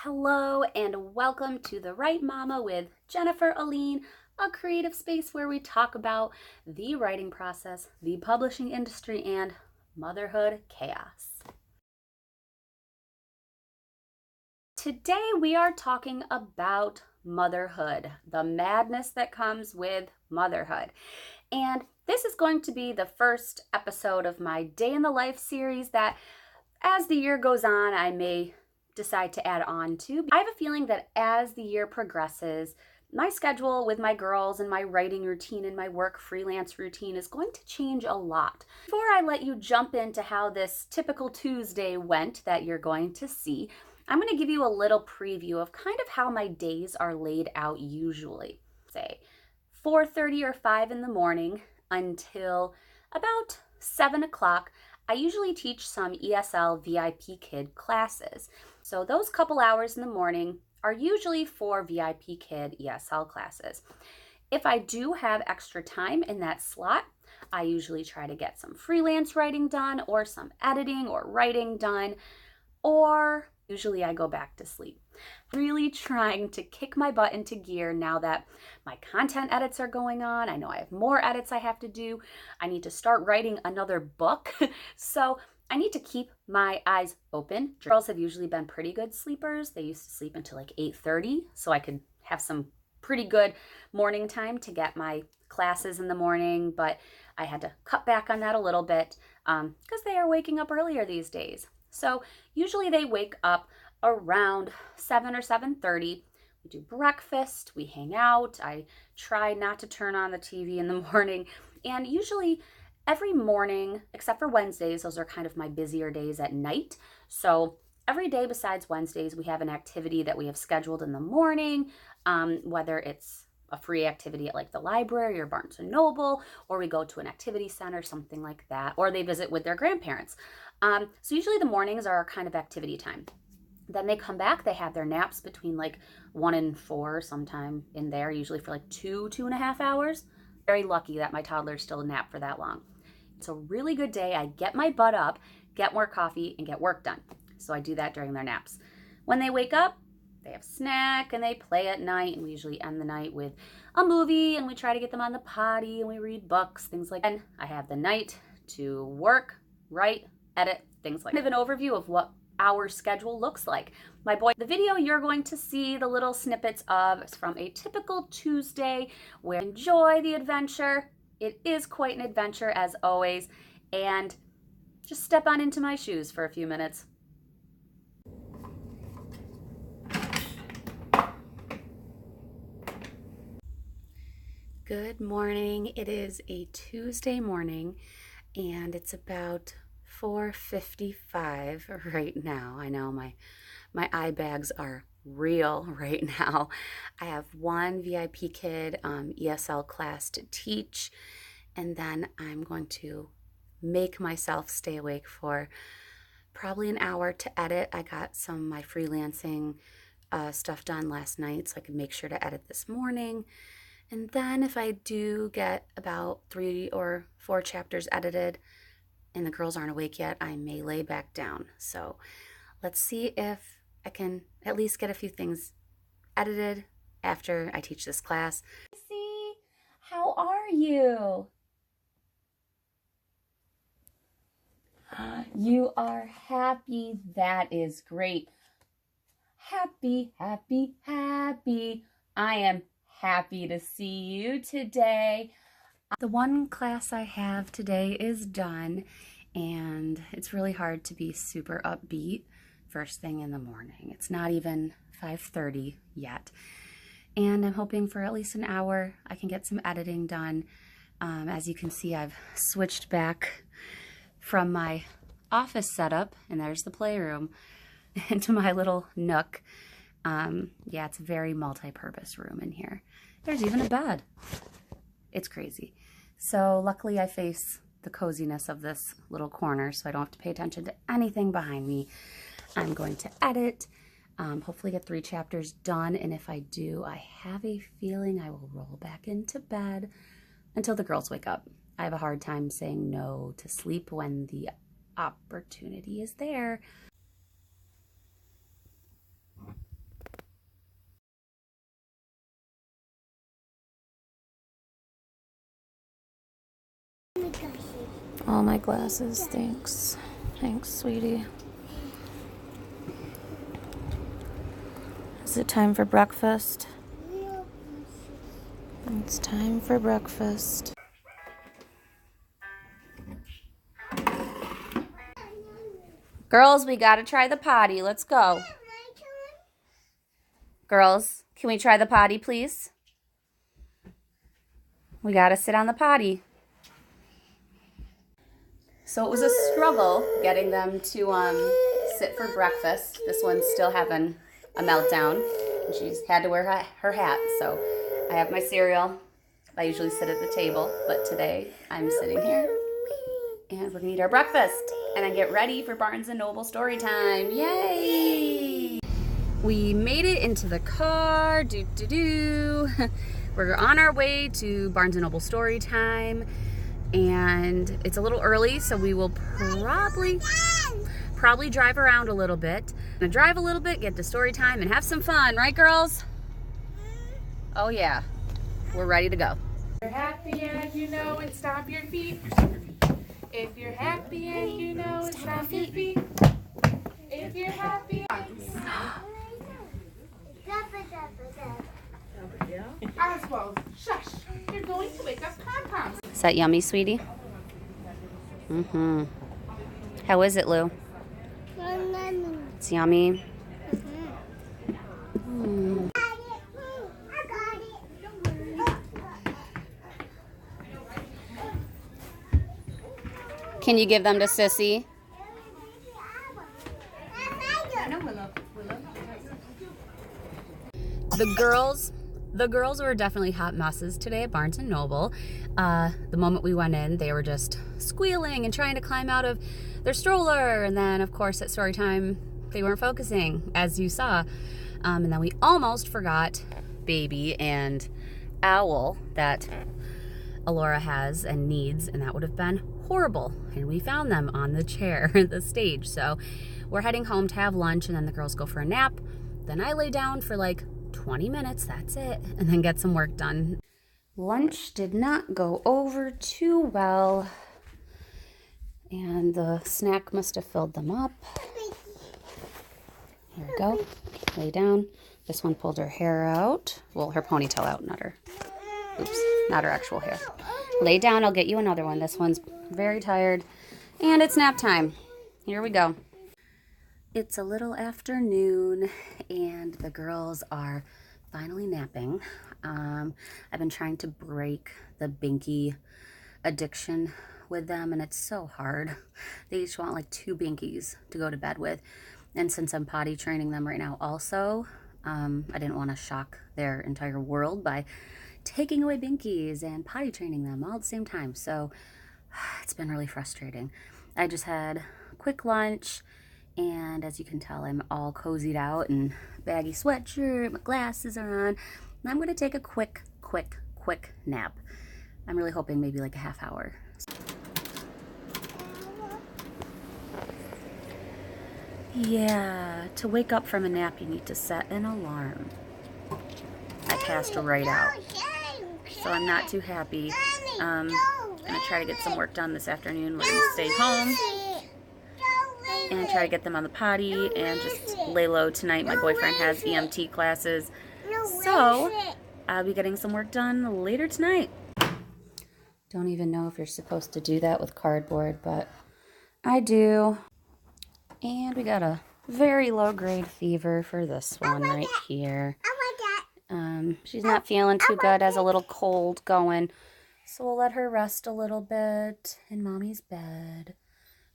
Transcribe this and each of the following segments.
Hello and welcome to The Right Mama with Jennifer Aline, a creative space where we talk about the writing process, the publishing industry, and motherhood chaos. Today we are talking about motherhood, the madness that comes with motherhood. And this is going to be the first episode of my Day in the Life series that, as the year goes on, I may decide to add on to. I have a feeling that as the year progresses, my schedule with my girls and my writing routine and my work freelance routine is going to change a lot. Before I let you jump into how this typical Tuesday went that you're going to see, I'm going to give you a little preview of kind of how my days are laid out usually. Say 4:30 or 5 in the morning until about 7 o'clock. I usually teach some ESL VIPKID classes. So those couple hours in the morning are usually for VIPKID ESL classes. If I do have extra time in that slot, I usually try to get some freelance writing done or some editing or writing done, or usually I go back to sleep. Really trying to kick my butt into gear now that my content edits are going on. I know I have more edits I have to do. I need to start writing another book. So I need to keep my eyes open. Girls have usually been pretty good sleepers. They used to sleep until like 8:30, so I could have some pretty good morning time to get my classes in the morning, but I had to cut back on that a little bit because they are waking up earlier these days. So usually they wake up around 7 or 7:30. We do breakfast, we hang out. I try not to turn on the TV in the morning. And usually every morning, except for Wednesdays, those are kind of my busier days at night. So every day besides Wednesdays, we have an activity that we have scheduled in the morning, whether it's a free activity at like the library or Barnes & Noble, or we go to an activity center, something like that, or they visit with their grandparents. So usually the mornings are kind of activity time. Then they come back, they have their naps between like 1 and 4 sometime in there, usually for like 2.5 hours. Very lucky that my toddlers still nap for that long. It's a really good day. I get my butt up, get more coffee, and get work done. So I do that during their naps. When they wake up, they have snack and they play at night, and we usually end the night with a movie, and we try to get them on the potty, and we read books, things like that. And I have the night to work, write, edit, things like that. Kind of an overview of what our schedule looks like. My boy, the video you're going to see the little snippets of is from a typical Tuesday where I enjoy the adventure. It is quite an adventure as always, and just step on into my shoes for a few minutes. Good morning. It is a Tuesday morning and it's about 4:55 right now. I know my eye bags are real right now. I have one VIPKID ESL class to teach, and then I'm going to make myself stay awake for probably an hour to edit. I got some of my freelancing stuff done last night, so I can make sure to edit this morning. And then if I do get about 3 or 4 chapters edited and the girls aren't awake yet, I may lay back down. So let's see if I can at least get a few things edited after I teach this class. See, how are you? You are happy. That is great. Happy, happy, happy. I am happy to see you today. The one class I have today is done, and it's really hard to be super upbeat first thing in the morning. It's not even 5:30 yet, and I'm hoping for at least an hour I can get some editing done. As you can see, I've switched back from my office setup, and there's the playroom, into my little nook. Yeah, it's a very multi-purpose room in here. There's even a bed. It's crazy. So luckily I face the coziness of this little corner, so I don't have to pay attention to anything behind me. I'm going to edit, hopefully get 3 chapters done, and if I do, I have a feeling I will roll back into bed until the girls wake up. I have a hard time saying no to sleep when the opportunity is there. All my glasses, thanks. Thanks, sweetie. Is it time for breakfast? It's time for breakfast. Girls, we gotta try the potty. Let's go. Girls, can we try the potty, please? We gotta sit on the potty. So it was a struggle getting them to sit for breakfast. This one's still having a meltdown. And she's had to wear her hat. So I have my cereal. I usually sit at the table, but today I'm sitting here. And we're gonna eat our breakfast and then get ready for Barnes & Noble story time. Yay! We made it into the car. We're on our way to Barnes & Noble story time. And it's a little early, so we will probably drive around a little bit. I'm gonna drive a little bit, get to story time, and have some fun, right, girls? Oh yeah, we're ready to go. If you're happy and you know it, stomp your feet. If you're happy and you know it, stomp your feet. If you're happy. Oswald, shush! You're going to wake up Pom-Poms. Is that yummy, sweetie? Mm-hmm. How is it, Lou? It's yummy. Mm. Can you give them to Sissy? The girls were definitely hot messes today at Barnes & Noble. The moment we went in, they were just squealing and trying to climb out of their stroller. And then, of course, at story time, they weren't focusing, as you saw. And then we almost forgot Baby and Owl that Alora has and needs, and that would have been horrible. And we found them on the chair, the stage. So we're heading home to have lunch, and then the girls go for a nap. Then I lay down for like 20 minutes, that's it, and then get some work done. Lunch did not go over too well, and the snack must have filled them up. Here we go. Lay down. This one pulled her hair out. Well, her ponytail out, not her. Oops, not her actual hair. Lay down, I'll get you another one. This one's very tired, and it's nap time. Here we go. It's a little afternoon, and the girls are finally napping. I've been trying to break the Binky addiction with them, and it's so hard. They each want like 2 Binkies to go to bed with. And since I'm potty training them right now also, I didn't want to shock their entire world by taking away Binkies and potty training them all at the same time. So it's been really frustrating. I just had a quick lunch, and as you can tell, I'm all cozied out and baggy sweatshirt, my glasses are on, and I'm going to take a quick nap. I'm really hoping maybe like a half hour. Yeah, to wake up from a nap, you need to set an alarm. I passed right out, so I'm not too happy. I'm going to try to get some work done this afternoon. We're going to stay home and try to get them on the potty and just lay low tonight. My boyfriend has EMT classes, so I'll be getting some work done later tonight. Don't even know if you're supposed to do that with cardboard, but I do. And we got a very low-grade fever for this one right here. She's not feeling too good, has a little cold going, so we'll let her rest a little bit in Mommy's bed,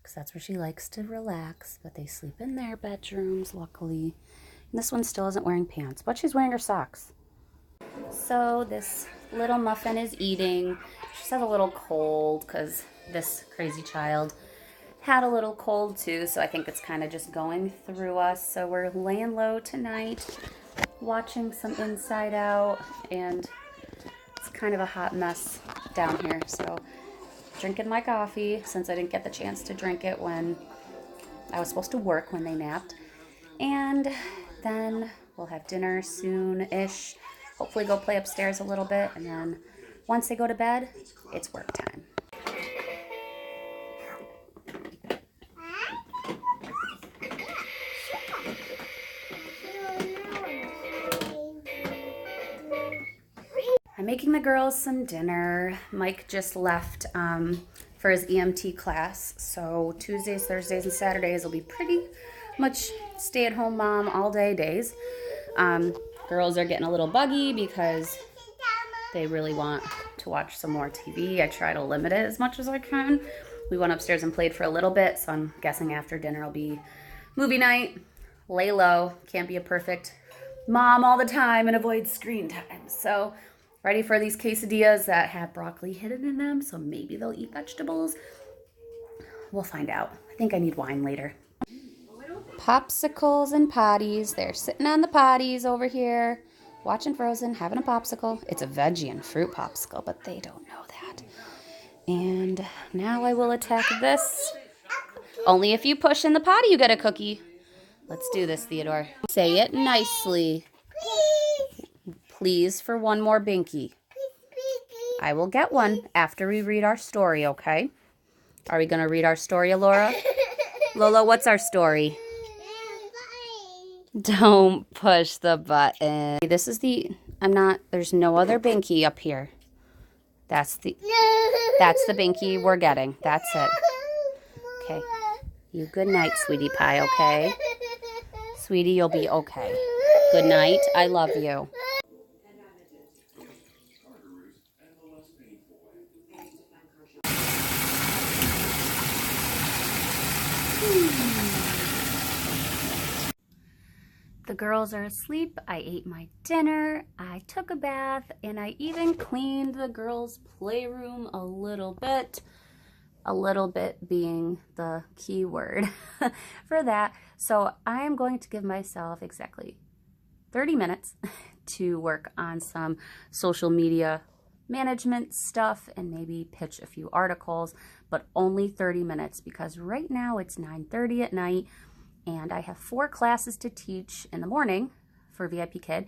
because that's where she likes to relax, but they sleep in their bedrooms, luckily. And this one still isn't wearing pants, but she's wearing her socks. So this little muffin is eating. She has a little cold, because this crazy child had a little cold too, so I think it's kind of just going through us. So we're laying low tonight, watching some Inside Out, and it's kind of a hot mess down here. So drinking my coffee, since I didn't get the chance to drink it when I was supposed to work when they napped. And then we'll have dinner soon-ish. Hopefully go play upstairs a little bit, and then once they go to bed, it's work time. making the girls some dinner. Mike just left for his EMT class, so Tuesdays, Thursdays, and Saturdays will be pretty much stay-at-home mom all day days. Girls are getting a little buggy because they really want to watch some more TV. I try to limit it as much as I can. We went upstairs and played for a little bit, so I'm guessing after dinner will be movie night. Lay low. Can't be a perfect mom all the time and avoid screen time. So ready for these quesadillas that have broccoli hidden in them, so maybe they'll eat vegetables. We'll find out. I think I need wine later. Popsicles and potties. They're sitting on the potties over here, watching Frozen, having a popsicle. It's a veggie and fruit popsicle, but they don't know that. And now I will attack this. Only if you push in the potty, you get a cookie. Let's do this, Theodore. Say it nicely. Please for one more Binky. I will get one after we read our story, okay? Are we going to read our story, Laura? Lola, what's our story? Don't push the button. This is the, there's no other Binky up here. That's the Binky we're getting. That's it. Okay. You good night, sweetie pie, okay? Sweetie, you'll be okay. Good night. I love you. The girls are asleep. I ate my dinner. I took a bath, and I even cleaned the girls' playroom a little bit. A little bit being the key word for that. So I am going to give myself exactly 30 minutes to work on some social media management stuff and maybe pitch a few articles, but only 30 minutes because right now it's 9:30 at night and I have 4 classes to teach in the morning for VIPKID.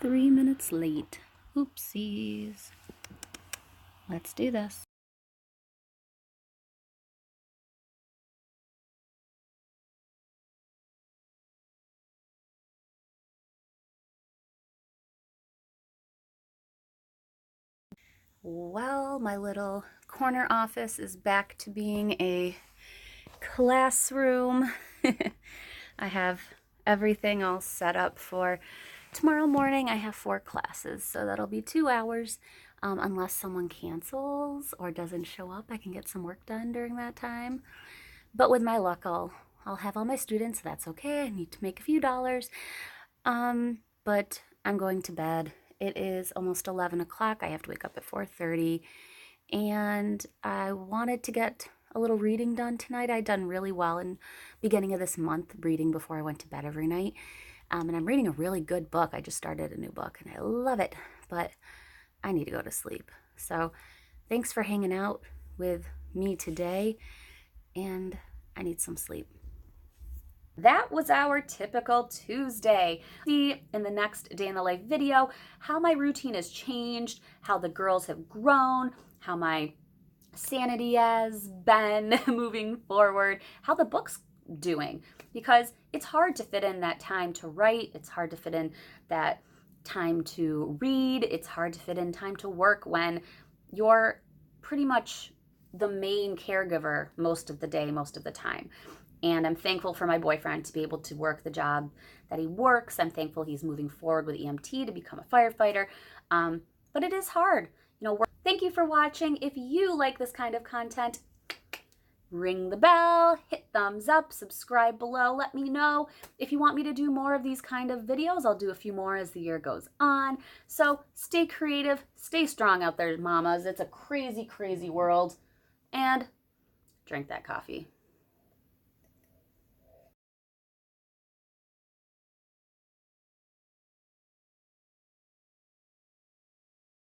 Three minutes late. Oopsies. Let's do this. Well, my little corner office is back to being a classroom. I have everything all set up for tomorrow morning. I have 4 classes, so that'll be 2 hours. Unless someone cancels or doesn't show up, I can get some work done during that time. But with my luck, I'll have all my students. So that's okay. I need to make a few dollars. But I'm going to bed. It is almost 11 o'clock. I have to wake up at 4:30. And I wanted to get a little reading done tonight. I'd done really well in beginning of this month reading before I went to bed every night. And I'm reading a really good book. I just started a new book and I love it. But I need to go to sleep. So thanks for hanging out with me today. And I need some sleep. That was our typical Tuesday. See in the next day in the life video how my routine has changed, how the girls have grown, how my sanity has been moving forward, how the book's doing. Because it's hard to fit in that time to write, it's hard to fit in that time to read, it's hard to fit in time to work when you're pretty much the main caregiver most of the day, most of the time. And I'm thankful for my boyfriend to be able to work the job that he works. I'm thankful he's moving forward with EMT to become a firefighter. But it is hard. Thank you for watching. If you like this kind of content, ring the bell, hit thumbs up, subscribe below. Let me know if you want me to do more of these kind of videos. I'll do a few more as the year goes on. So stay creative, stay strong out there, mamas. It's a crazy, crazy world. And drink that coffee.